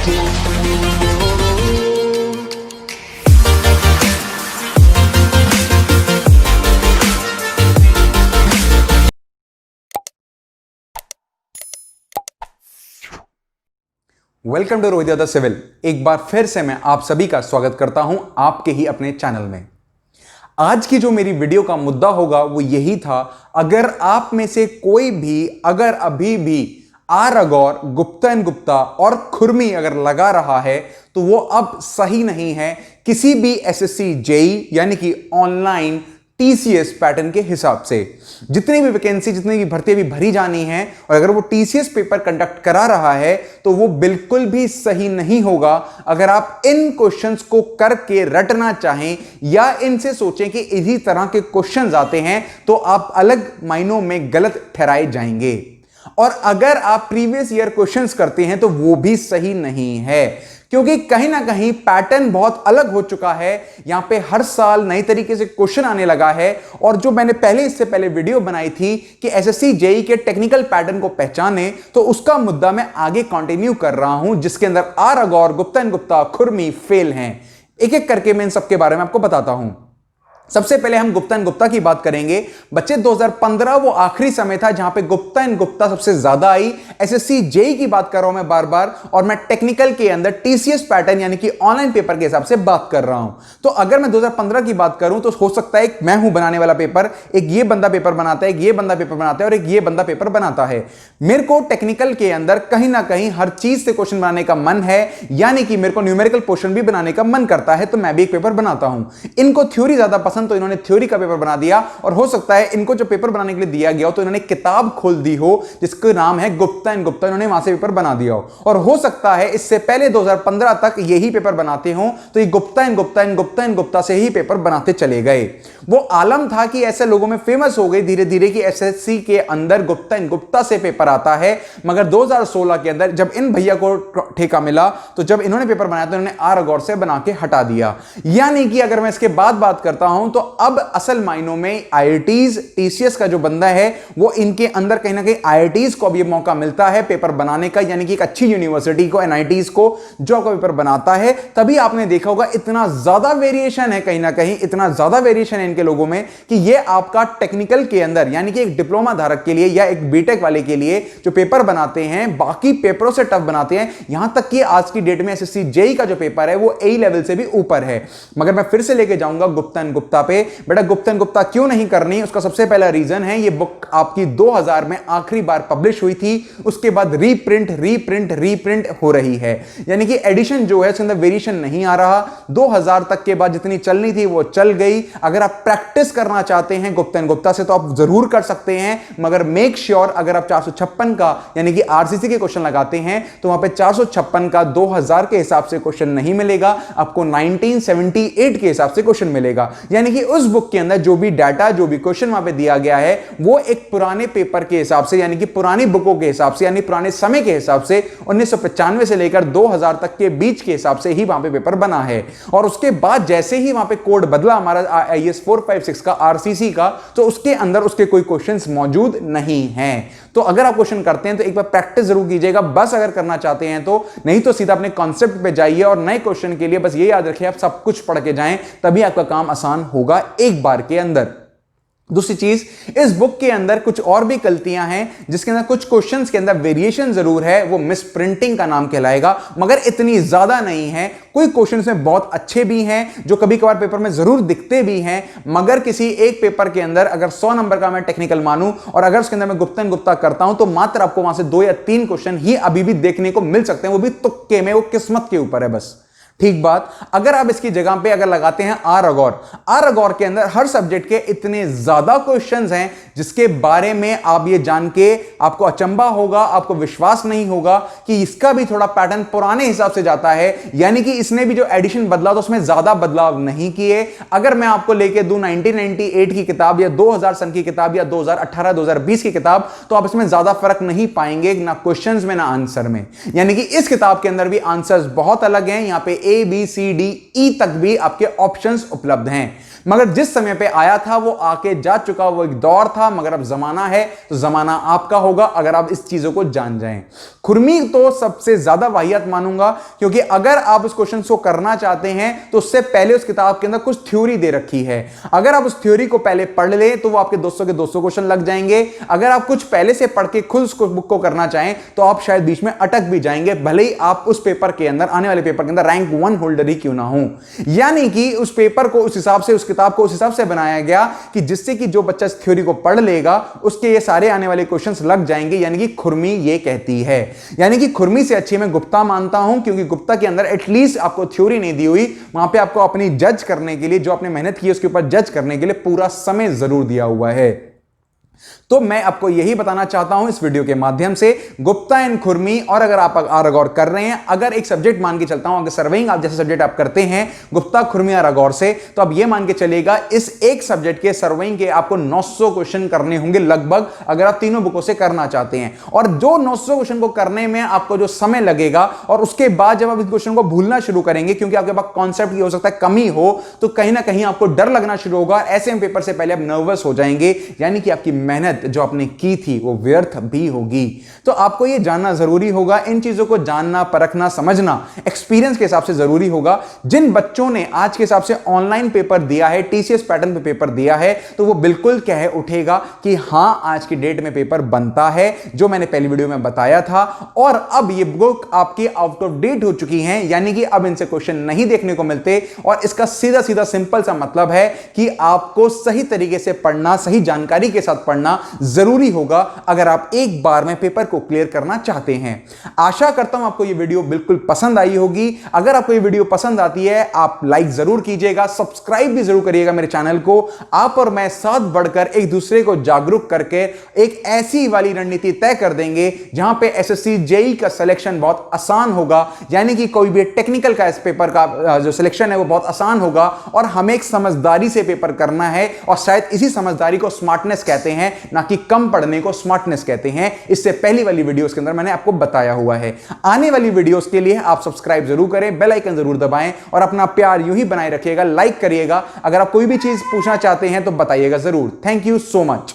Welcome to Rohit Yadav civil. एक बार फिर से मैं आप सभी का स्वागत करता हूं आपके ही अपने चैनल में। आज की जो मेरी वीडियो का मुद्दा होगा वो यही था, अगर आप में से कोई भी अगर अभी भी आर अगौर, गुप्ता एंड गुप्ता और खुरमी अगर लगा रहा है तो वो अब सही नहीं है किसी भी एसएससी जेई यानी कि ऑनलाइन टीसीएस पैटर्न के हिसाब से। जितनी भी वैकेंसी, जितनी भी भर्ती अभी भरी जानी है और अगर वो टीसीएस पेपर कंडक्ट करा रहा है तो वो बिल्कुल भी सही नहीं होगा अगर आप इन क्वेश्चंस को करके रटना चाहें या इनसे सोचें कि इसी तरह के क्वेश्चंस आते हैं तो आप अलग मायनों में गलत ठहराए जाएंगे। और अगर आप प्रीवियस ईयर क्वेश्चंस करते हैं तो वो भी सही नहीं है, क्योंकि कहीं ना कहीं पैटर्न बहुत अलग हो चुका है। यहां पे हर साल नई तरीके से क्वेश्चन आने लगा है। और जो मैंने इससे पहले वीडियो बनाई थी कि एसएससी जेई के टेक्निकल पैटर्न को पहचाने, तो उसका मुद्दा मैं आगे कंटिन्यू कर रहा हूं, जिसके अंदर आर अगौर, गुप्ता एंड गुप्ता, खुरमी फेल हैं। एक एक करके मैं इन सबके बारे में आपको बताता हूं। सबसे पहले हम गुप्ता एंड गुप्ता की बात करेंगे। बच्चे 2015 वो आखिरी समय था जहां पे गुप्ता एंड गुप्ता सबसे ज्यादा आई। एसएससी जेई की बात कर रहा हूं मैं बार बार, और मैं टेक्निकल के अंदर टीसीएस पैटर्न यानी कि ऑनलाइन पेपर के हिसाब से बात कर रहा हूं। तो अगर मैं 2015 की बात करूं तो हो सकता है मैं हूं बनाने वाला पेपर, एक ये बंदा पेपर बनाता है, एक ये बंदा पेपर बनाता है और एक ये बंदा पेपर बनाता है। मेरे को टेक्निकल के अंदर कहीं ना कहीं हर चीज से क्वेश्चन बनाने का मन है, यानी कि मेरे को न्यूमेरिकल पोर्शन भी बनाने का मन करता है, तो मैं भी एक पेपर बनाता हूं। इनको थ्योरी ज्यादा पसंद, तो इन्होंने थ्योरी का पेपर बना दिया। और हो सकता है इनको जो पेपर बनाने के लिए दिया गया हो तो इन्होंने किताब खोल दी हो जिसका नाम है गुप्ता एंड गुप्ता, इन्होंने वहां से पेपर बना दिया हो। और हो सकता है इससे पहले 2015 तक यही पेपर बनाते हो तो ये Gupta and Gupta and Gupta and Gupta से ही पेपर बनाते चले गए। वो आलम था कि ऐसे लोगों में फेमस हो गई धीरे धीरे कि एसएससी के अंदर गुप्ता एंड गुप्ता से पेपर आता है। मगर 2016 के अंदर जब इन भैया को ठेका मिला तो जब इन्होंने पेपर बनाया तो इन्होंने आर अगौर से बना के हटा दिया। यानी कि अगर मैं इसके बाद बात करता हूं तो अब असल मायनों में आईआईटीज, टीसीएस का जो बंदा है वो इनके अंदर कहीं ना कहीं आईआईटीज को अब ये मौका मिलता है पेपर बनाने का, यानी कि एक अच्छी यूनिवर्सिटी को, एनआईटीज को, जो आपका पेपर बनाता है। तभी आपने देखा होगा इतना ज्यादा वेरिएशन है, कहीं ना कहीं इतना ज्यादा वेरिएशन है इनके लोगों में कि ये आपका टेक्निकल के अंदर यानी कि एक डिप्लोमा धारक के लिए या एक बीटेक वाले के लिए जो पेपर बनाते हैं बाकी पेपरों से टफ बनाते हैं। यहां तक कि आज की डेट में एसएससी जेई का जो पेपर है वो ए लेवल से भी ऊपर है। मगर मैं फिर से लेके जाऊंगा गुप्ता एंड गुप्ता पे। बेटा गुप्ता एंड गुप्ता क्यों नहीं करनी, उसका सबसे पहला रीजन है ये बुक आपकी 2000 में आखिरी बार पब्लिश हुई थी, उसके बाद रीप्रिंट हो रही है। यानी कि एडिशन जो है उसके अंदर वेरिएशन नहीं आ रहा। 2000 तक के बाद जितनी चलनी थी वो चल गई। अगर आप प्रैक्टिस करना चाहते हैं गुप्ता एंड गुप्ता से तो आप जरूर कर सकते हैं, मगर मेक श्योर अगर आप 456 का यानी कि आरसीसी के क्वेश्चन लगाते हैं तो वहां पे 456 का 2000 के हिसाब से क्वेश्चन नहीं मिलेगा, आपको 1978 के हिसाब से क्वेश्चन मिलेगा। यानी कि उस बुक के अंदर जो भी डाटा, जो भी क्वेश्चन वहां पे दिया गया है वो एक पुराने पेपर के हिसाब से यानी कि पुरानी बुकों के हिसाब से यानी पुराने समय के हिसाब से 1995 से लेकर 2000 तक के बीच के हिसाब से ही वहां पे पेपर बना है। और उसके बाद जैसे ही वहां पे कोड बदला हमारा आईएएस 456 का, आरसीसी का, तो उसके अंदर उसके कोई क्वेश्चंस मौजूद नहीं हैं। तो अगर आप क्वेश्चन करते हैं तो एक बार प्रैक्टिस जरूर कीजिएगा, बस अगर करना चाहते हैं तो, नहीं तो सीधा अपने कॉन्सेप्ट पे जाइए और नए क्वेश्चन के लिए बस ये याद रखिए आप सब कुछ पढ़ के जाएं, तभी आपका काम आसान होगा एक बार के अंदर। दूसरी चीज, इस बुक के अंदर कुछ और भी गलतियां हैं जिसके अंदर कुछ क्वेश्चंस के अंदर वेरिएशन जरूर है, वो मिस प्रिंटिंग का नाम कहलाएगा, मगर इतनी ज्यादा नहीं है। कोई क्वेश्चंस में बहुत अच्छे भी हैं जो कभी कभार पेपर में जरूर दिखते भी हैं, मगर किसी एक पेपर के अंदर अगर 100 नंबर का मैं टेक्निकल मानूं और अगर उसके अंदर मैं गुप्ता एंड गुप्ता करता हूं तो मात्र आपको वहां से 2 या 3 क्वेश्चन ही अभी भी देखने को मिल सकते हैं, वो भी तुक्के में, वो किस्मत के ऊपर है बस। ठीक बात। अगर आप इसकी जगह पे अगर लगाते हैं आर अगौर के अंदर हर सब्जेक्ट के इतने ज्यादा क्वेश्चंस हैं जिसके बारे में आप ये जान के आपको अचंभा होगा, आपको विश्वास नहीं होगा कि इसका भी थोड़ा पैटर्न पुराने हिसाब से जाता है। यानी कि इसने भी जो एडिशन बदला तो उसमें ज्यादा बदलाव नहीं किए। अगर मैं आपको लेके दूं 1998 की किताब या 2000 सन की किताब या 2018-2020 की किताब, तो आप इसमें ज्यादा फर्क नहीं पाएंगे, ना क्वेश्चंस में ना आंसर में। यानी कि इस किताब के अंदर भी आंसर्स बहुत अलग हैं। यहां पे ABCDE तक भी आपके ऑप्शंस उपलब्ध हैं। मगर जिस समय पे आया था वो आके जा चुका, वो एक दौर था, मगर अब जमाना है तो जमाना आपका होगा अगर आप इस चीजों को जान जाएं। खुरमी तो सबसे ज्यादा वाहियात मानूंगा, क्योंकि अगर आप उस क्वेश्चन को करना चाहते हैं तो उससे पहले उस किताब के अंदर कुछ थ्योरी दे रखी है। अगर आप उस थ्योरी को पहले पढ़ ले तो वो आपके 200 के 200 क्वेश्चन लग जाएंगे। अगर आप कुछ पहले से पढ़ के खुद उस बुक को करना चाहें तो आप शायद बीच में अटक भी जाएंगे, भले ही आप उस पेपर के अंदर, आने वाले पेपर के अंदर रैंक 1 होल्डर ही क्यों ना हो। यानी कि उस पेपर को उस हिसाब से, उस किताब को उस हिसाब से बनाया गया कि जिससे कि जो बच्चा इस थ्योरी को पढ़ लेगा उसके ये सारे आने वाले क्वेश्चंस लग जाएंगे। यानी कि खुरमी ये कहती है, यानी कि खुरमी से अच्छी मैं गुप्ता मानता हूं, क्योंकि गुप्ता के अंदर एटलीस्ट आपको थ्योरी नहीं दी हुई, वहां पे आपको अपनी जज करने के लिए, जो आपने मेहनत की उसके ऊपर जज करने के लिए पूरा समय जरूर दिया हुआ है। तो मैं आपको यही बताना चाहता हूं इस वीडियो के माध्यम से, गुप्ता एंड खुरमी। और अगर आप गौर कर रहे हैं, अगर एक सब्जेक्ट मान के चलता हूं, अगर सर्वेइंग आप जैसे सब्जेक्ट आप करते हैं गुप्ता, खुरमी और अगौर से, तो अब यह मान के चलेगा इस एक सब्जेक्ट के सर्वेइंग के आपको 900 क्वेश्चन करने होंगे लगभग, अगर आप तीनों बुकों से करना चाहते हैं। और जो 900 क्वेश्चन को करने में आपको जो समय लगेगा, और उसके बाद जब आप इस क्वेश्चन को भूलना शुरू करेंगे, क्योंकि आपके पास कॉन्सेप्ट की हो सकता है कमी हो, तो कहीं ना कहीं आपको डर लगना शुरू होगा। ऐसे में पेपर से पहले आप नर्वस हो जाएंगे, यानी कि आपकी मेहनत जो आपने की थी वो व्यर्थ भी होगी। तो आपको यह जानना जरूरी होगा, इन चीजों को जानना, परखना, समझना एक्सपीरियंस के हिसाब से जरूरी होगा। जिन बच्चों ने आज के हिसाब से ऑनलाइन पेपर दिया है, TCS पैटर्न पे पेपर दिया है, तो वो बिल्कुल कह उठेगा कि हां आज की डेट में पेपर बनता है, जो मैंने पहली वीडियो में बताया था। और अब ये बुक आपकी आउट ऑफ डेट हो चुकी है, यानी कि अब इनसे क्वेश्चन नहीं देखने को मिलते। और इसका सीधा सीधा सिंपल सा मतलब है कि आपको सही तरीके से पढ़ना, सही जानकारी के साथ पढ़ना जरूरी होगा अगर आप एक बार में पेपर को क्लियर करना चाहते हैं। आशा करता हूं आपको यह वीडियो बिल्कुल पसंद आई होगी। अगर आपको यह वीडियो पसंद आती है, आप लाइक जरूर कीजिएगा, सब्सक्राइब भी जरूर करिएगा मेरे चैनल को। आप और मैं साथ बढ़कर एक दूसरे को जागरूक करके एक ऐसी वाली रणनीति तय कर देंगे जहां पे SSC JEE का सिलेक्शन बहुत आसान होगा, यानी कि कोई भी टेक्निकल का इस पेपर का जो सिलेक्शन है वो बहुत आसान होगा। और हमें एक समझदारी से पेपर करना है, और शायद इसी समझदारी को स्मार्टनेस कहते हैं, ना कि कम पढ़ने को स्मार्टनेस कहते हैं। इससे पहली वाली वीडियोस के अंदर मैंने आपको बताया हुआ है। आने वाली वीडियोस के लिए आप सब्सक्राइब जरूर करें, बेल आइकन जरूर दबाएं, और अपना प्यार यूं ही बनाए रखिएगा, लाइक करिएगा। अगर आप कोई भी चीज पूछना चाहते हैं तो बताइएगा जरूर। Thank you so much.